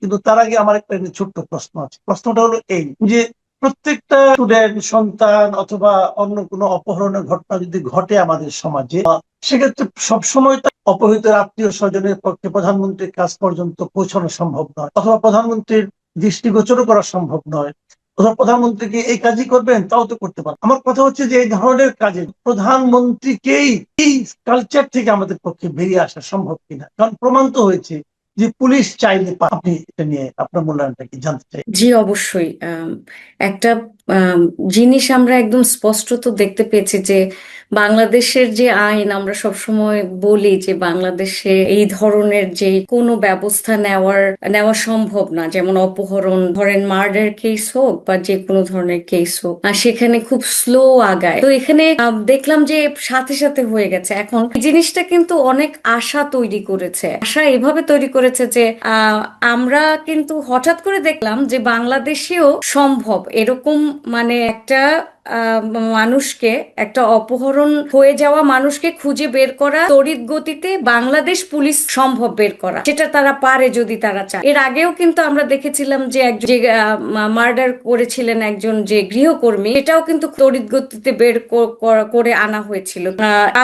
কিন্তু তার আগে আমার একটা ছোট্ট প্রশ্ন আছে। প্রশ্নটা হলো এই যে প্রত্যেকটা স্টুডেন্ট সন্তান অথবা অন্য কোনো অপহরণের ঘটনা যদি ঘটে আমাদের সমাজে, সেক্ষেত্রে সবসময় অপহৃত আত্মীয় স্বজনের পক্ষে প্রধানমন্ত্রীর কাছ পর্যন্ত পৌঁছানো সম্ভব নয়, অথবা প্রধানমন্ত্রীর দৃষ্টিগোচরও করা সম্ভব নয়, অথবা প্রধানমন্ত্রীকে এই কাজই করবেন তাও তো করতে পারেন। আমার কথা হচ্ছে যে এই ধরনের কাজে প্রধানমন্ত্রীকেই এই কালচার থেকে আমাদের পক্ষে বেরিয়ে আসা সম্ভব কিনা, কারণ প্রমাণ তো হয়েছে যে পুলিশ চাইলে আপনি এটা নিয়ে আপনার মূল্যায়নটা কি জানতে চাই? জি, অবশ্যই। একটা আম, জিনিস আমরা একদম স্পষ্টত দেখতে পেয়েছি যে বাংলাদেশের যে আইন, আমরা সবসময় বলি যে বাংলাদেশে এই ধরনের যে কোনো ব্যবস্থা নেওয়া সম্ভব না, যেমন অপহরণ, ধরেন মার্ডার কেস হোক বা যে কোনো ধরনের কেস হোক, আর সেখানে খুব স্লো আগায়। তো এখানে দেখলাম যে সাথে সাথে হয়ে গেছে। এখন এই জিনিসটা কিন্তু অনেক আশা তৈরি করেছে, আশা এভাবে তৈরি করেছে যে আমরা কিন্তু হঠাৎ করে দেখলাম যে বাংলাদেশেও সম্ভব এরকম, মানে একটা মানুষকে, একটা অপহরণ হয়ে যাওয়া মানুষকে খুঁজে বের করা তড়িৎ গতিতে বাংলাদেশ পুলিশ সম্ভব বের করা, সেটা তারা পারে যদি তারা চায়। এর আগেও কিন্তু আমরা দেখেছিলাম যে একজন যে মার্ডার করেছিলেন একজন যে গৃহকর্মী, এটাও কিন্তু তড়িৎ গতিতে বের করে আনা হয়েছিল।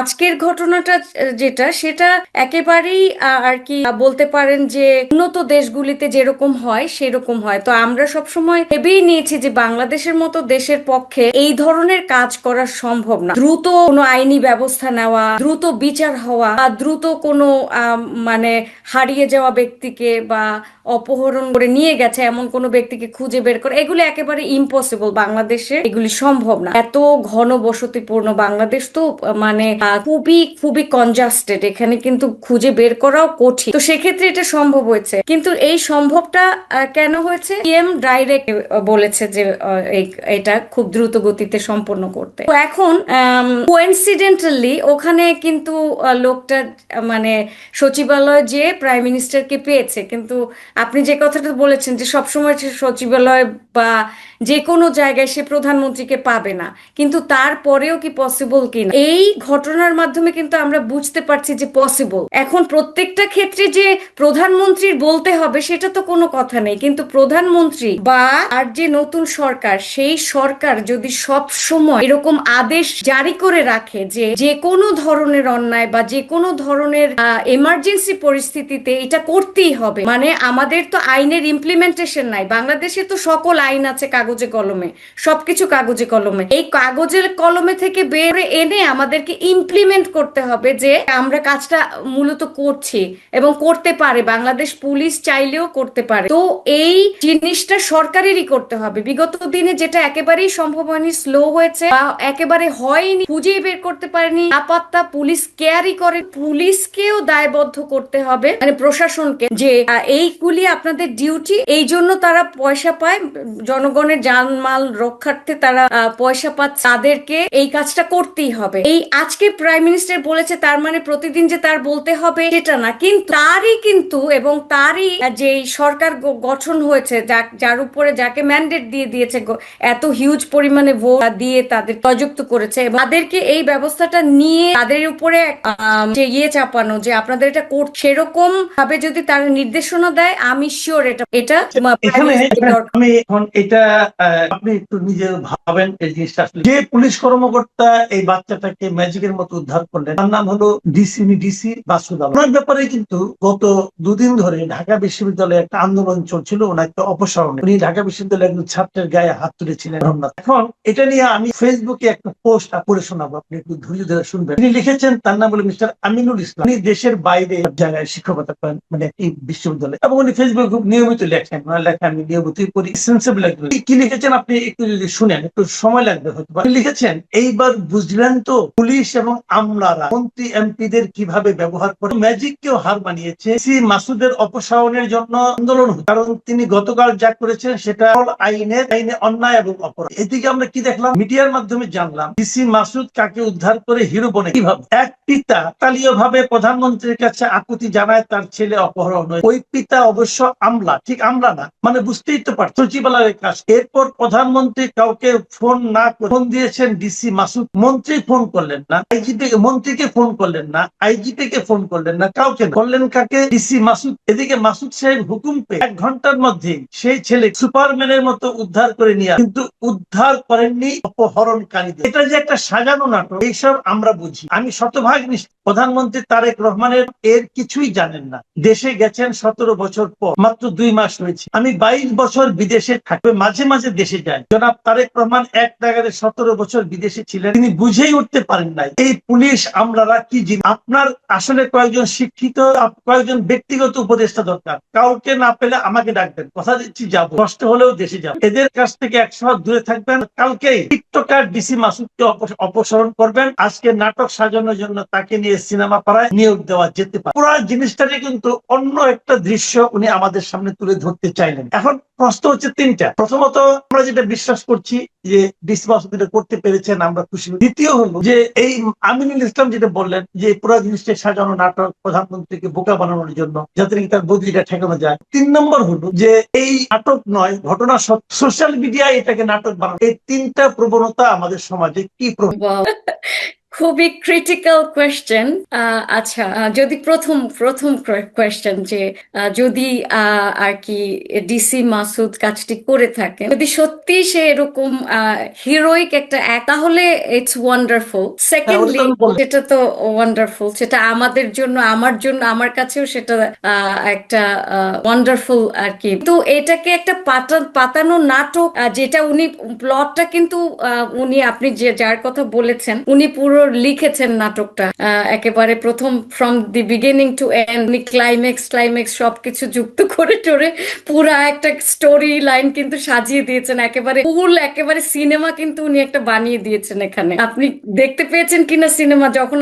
আজকের ঘটনাটা যেটা, সেটা একেবারেই আর কি বলতে পারেন যে উন্নত দেশগুলিতে যেরকম হয় সেরকম হয়। তো আমরা সবসময় ভেবেই নিয়েছি যে বাংলাদেশের মতো দেশের পক্ষে এই ধরনের কাজ করা সম্ভব না। দ্রুত কোনো আইনি ব্যবস্থা নেওয়া, দ্রুত বিচার হওয়া, বা দ্রুত কোনো মানে হারিয়ে যাওয়া ব্যক্তিকে বা অপহরণ করে নিয়ে গেছে এমন কোনো ব্যক্তিকে খুঁজে বের করা, এগুলি একেবারে ইম্পসিবল। বাংলাদেশে এগুলি সম্ভব না। এত ঘনবসতিপূর্ণ বাংলাদেশ তো, মানে খুবই খুবই কনজাস্টেড, এখানে কিন্তু খুঁজে বের করাও কঠিন। তো সেক্ষেত্রে এটা সম্ভব হয়েছে, কিন্তু এই সম্ভবটা কেন হয়েছে? পিএম ডাইরেক্ট বলেছে যে এটা খুব দ্রুত গতিতে সম্পন্ন করতে। তো এখন কোইন্সিডেন্টালি ওখানে কিন্তু লোকটা মানে সচিবালয় যে প্রাইম মিনিস্টারকে পেয়েছে, কিন্তু আপনি যে কথাটা বলেছেন যে সবসময় সে সচিবালয় বা যে কোনো জায়গায় সে প্রধানমন্ত্রীকে পাবে না, কিন্তু তারপরেও কি পসিবল কিনা এই ঘটনার মাধ্যমে কিন্তু আমরা বুঝতে পারছি যে পসিবল। এখন প্রত্যেকটা ক্ষেত্রে যে প্রধানমন্ত্রীর বলতে হবে সেটা তো কোনো কথা নেই, কিন্তু প্রধানমন্ত্রী বা আর যে নতুন সরকার, সেই সরকার যদি সব সময় এরকম আদেশ জারি করে রাখে যে যে কোনো ধরনের অন্যায় বা যে কোনো ধরনের এমার্জেন্সি পরিস্থিতিতে এটা করতেই হবে, মানে আমাদের তো আইনের ইমপ্লিমেন্টেশন নাই। বাংলাদেশে তো সকল আইন আছে কাগজে কলমে, সবকিছু কাগজে কলমে, এই কাগজের কলমে থেকে বের এনে আমাদেরকে ইমপ্লিমেন্ট করতে হবে যে আমরা কাজটা মূলত করছি এবং করতে পারে, বাংলাদেশ পুলিশ চাইলেও করতে পারে। তো এই জিনিসটা সরকারেরই করতে হবে। বিগত দিনে যেটা একেবারেই সম্ভব হয়নি, স্লো হয়েছে বা একেবারে হয়নি, খুঁজেই বের করতে পারেনি, আপাতত পুলিশ কেয়ারই করে, পুলিশকেও দায়বদ্ধ করতে হবে, মানে প্রশাসনকে, যে এইগুলি আপনাদের ডিউটি, এই জন্য তারা পয়সা পায়, জনগণের জানমাল রক্ষার্থে তারা পয়সা পাচ্ছে, তাদেরকে এই কাজটা করতেই হবে। এই আজকে প্রাইম মিনিস্টার বলেছে তার মানে প্রতিদিন যে তার বলতে হবে সেটা না, কিন্তু তারই কিন্তু এবং তারই যে সরকার গঠন হয়েছে, যার উপরে যাকে ম্যান্ডেট দিয়ে দিয়েছে, এত হিউজ পরিমাণে ভোট দিয়ে তাদের প্রযুক্ত করেছে, এবং তাদেরকে এই ব্যবস্থাটা নিয়ে তাদের উপরে যে চাপানো যে আপনাদের এটা করতে, সেরকম ভাবে যদি তারা নির্দেশনা দেয়, আমি শিওর এটা এটা এখানে আমি এখন এটা আপনি একটু নিজে ভাবেন এই জিনিসটা আসলে যে পুলিশ কর্মকর্তা এই বাচ্চাটাকে ম্যাজিকের মতো উদ্ধার করলেন, তার নাম হলো ডিসি বাসুদ আলম। ওনার ব্যাপারে কিন্তু গত দুদিন ধরে ঢাকা বিশ্ববিদ্যালয়ে একটা আন্দোলন চলছিল ওনাকে অপসারণে। উনি ঢাকা বিশ্ববিদ্যালয়ের একজন ছাত্রের গায়ে হাত তুলেছিলেন। এখন এটা নিয়ে আমি ফেসবুকে একটা পোস্ট করে শোনাবো, আপনি একটু ধৈর্য ধরে শুনবেন। তিনি লিখেছেন, তার নাম হলো মিস্টার আমিনুল ইসলাম। উনি দেশের বাইরে জায়গায় শিক্ষকতা করেন, মানে এই বিশ্ববিদ্যালয়ে, এবং উনি ফেসবুকে খুব নিয়মিত লেখেন। ওনার লেখা আমি নিয়মিতই পড়ি, সেন্সিবল লাগবে। কি লিখেছেন আপনি একটু যদি শুনেন, একটু সময় লাগবে হয়তো। লিখেছেন, এইবার বুঝলেন তো পুলিশ এবং আমলারা মন্ত্রী এমপিদের কিভাবে ব্যবহার করে ম্যাজিককেও হার মানিয়েছে। সি মাসুদের অপসারণের জন্য আন্দোলন, কারণ তিনি গতকাল যা করেছেন সেটা আইনে অন্যায় এবং অপরাধ। এদিকে আমরা কি দেখলাম, মিডিয়ার মাধ্যমে জানলাম ডিসি মাসুদ কাকে উদ্ধার করে হিরো বনে কিভাবে। এক পিতা তালীয় ভাবে প্রধানমন্ত্রীর কাছে আকুতি জানায় তার ছেলে অপহরণ হয়েছে। ওই পিতা অবশ্য আমলা, ঠিক আমলা না, মানে বুঝতেই তো পারত, সচিবালয়ের কাজ। এরপর প্রধানমন্ত্রী কাউকে ফোন না করে ফোন দিয়েছেন ডিসি মাসুদ। মন্ত্রী ফোন করলেন না, আইজিপি মন্ত্রীকে ফোন করলেন না, আইজিপি কে ফোন করলেন না, কাউকে না। করলেন কাকে? ডিসি মাসুদ। এদিকে মাসুদ সাহেব হুকুম পেয়ে 1 ঘন্টার মধ্যে সেই ছেলে সুপারম্যানের মতো উদ্ধার করে নিয়ে, কিন্তু উদ্ধার করেননি অপহরণকারীদের। এটা যে একটা সাজানো নাটক, এইসব আমরা বুঝি। আমি শতভাগ নিশ্চিত প্রধানমন্ত্রী তারেক রহমানের এর কিছুই জানেন না। দেশে গেছেন 17 বছর পর, মাত্র 2 মাস হয়েছে। আমি 22 বছর বিদেশে থাকবে, মাঝে মাঝে দেশে যাই। জনাব তারেক রহমান এক জায়গায় 17 বছর বিদেশে ছিলেন, তিনি বুঝেই উঠতে পারেন নাই এই পুলিশ আমলারা কি জিনিস। আপনার আসলে কয়েকজন শিক্ষিত, কয়েকজন ব্যক্তিগত উপদেষ্টা দরকার। কাউকে না পেলে আমাকে ডাকবেন, কথা দিচ্ছি যাবো, কষ্ট হলেও দেশে যাবো। এদের কাছ থেকে 100 হাত দূরে থাকবেন। কালকেই টিকটকার ডিসি মাসুদকে অপসারণ করবেন। আজকে নাটক সাজানোর জন্য তাকে নিয়ে সিনেমা পাড়ায় নিয়োগ দেওয়া যেতে পারে। পুরো জিনিসটাকে কিন্তু অন্য একটা দৃশ্য উনি আমাদের সামনে তুলে ধরতে চাইলেন। এখন প্রশ্ন হচ্ছে 3টা। প্রথমত, আমরা যেটা বিশ্বাস করছি যে ডিসি মাসুদ এটা করতে পেরেছেন, আমরা খুশি। দ্বিতীয় হলো যে এই আমিনুল ইসলাম যেটা বললেন যে পুরো জিনিসটা সাজানো নাটক, প্রধানমন্ত্রীকে বোকা বানানোর জন্য, যাতে তার বদলিটা ঠেকানো যায়। 3 নম্বর হলো যে এই নাটক নয়, ঘটনা সোশ্যাল মিডিয়ায় এটাকে নাটক বানানো। এই 3টা প্রবণতা আমাদের সমাজে কি Wow. খুবই ক্রিটিক্যাল কোয়েশ্চেন। আচ্ছা, যদি প্রথম কোয়েশ্চেন যে যদি আর কি ডিসি মাসুদ কাজটি করে থাকেন, যদি সত্যি সে এরকম হিরোইক একটা তাহলে ইটস ওয়ান্ডারফুল। সেকেন্ডলি, সেটা তো ওয়ান্ডারফুল, সেটা আমাদের জন্য, আমার কাছেও সেটা একটা ওয়ান্ডারফুল আর কি। তো এটাকে একটা পাতানো নাটক, যেটা উনি প্লটটা কিন্তু উনি, আপনি যার কথা বলেছেন, উনি পুরো লিখেছেন নাটকটা একেবারে প্রথম from the beginning to end. উনি ক্লাইম্যাক্স সবকিছু যুক্ত করে টরে পুরা একটা স্টোরি লাইন কিন্তু সাজিয়ে দিয়েছেন, একেবারে ফুল, একেবারে সিনেমা কিন্তু উনি একটা বানিয়ে দিয়েছেন এখানে। আপনি দেখতে পেয়েছেন কিনা সিনেমা? যখন